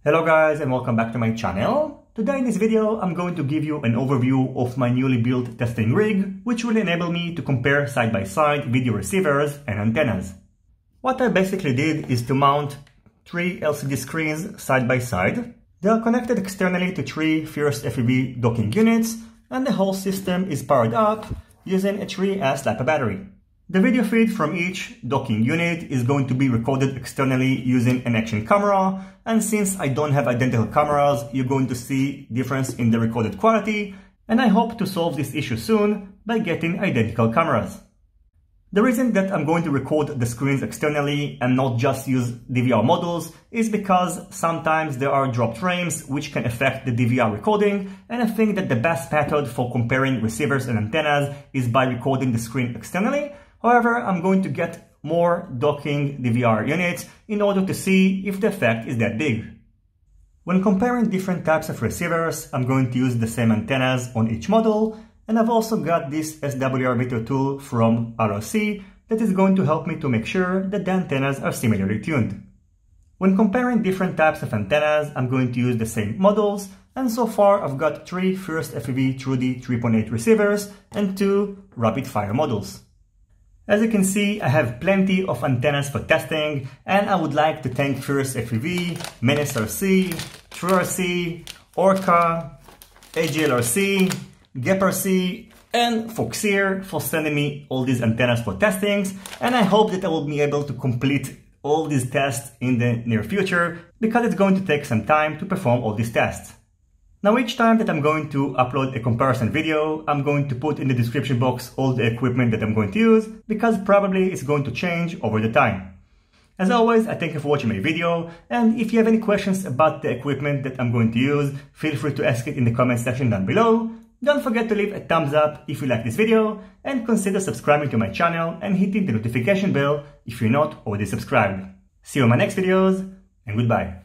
Hello guys and welcome back to my channel. Today in this video I'm going to give you an overview of my newly built testing rig, which will enable me to compare side by side video receivers and antennas. What I basically did is to mount three LCD screens side by side. They are connected externally to three KremerFPV docking units, and the whole system is powered up using a 3S LiPo battery. The video feed from each docking unit is going to be recorded externally using an action camera, and since I don't have identical cameras, you're going to see difference in the recorded quality, and I hope to solve this issue soon by getting identical cameras. The reason that I'm going to record the screens externally and not just use DVR modules is because sometimes there are dropped frames which can affect the DVR recording, and I think that the best method for comparing receivers and antennas is by recording the screen externally. However, I'm going to get more docking DVR units in order to see if the effect is that big. When comparing different types of receivers, I'm going to use the same antennas on each model, and I've also got this SWR video tool from ROC that is going to help me to make sure that the antennas are similarly tuned. When comparing different types of antennas, I'm going to use the same models, and so far I've got three KremerFPV TrueD 3.8 receivers and two rapid fire models. As you can see, I have plenty of antennas for testing, and I would like to thank KremerFPV, MenaceRC, TrueRC, Orca, AGLRC, GapRC, and Foxeer for sending me all these antennas for testings, and I hope that I will be able to complete all these tests in the near future, because it's going to take some time to perform all these tests. Now each time that I'm going to upload a comparison video, I'm going to put in the description box all the equipment that I'm going to use, because probably it's going to change over the time. As always, I thank you for watching my video, and if you have any questions about the equipment that I'm going to use, feel free to ask it in the comment section down below. Don't forget to leave a thumbs up if you like this video, and consider subscribing to my channel and hitting the notification bell if you're not already subscribed. See you in my next videos, and goodbye.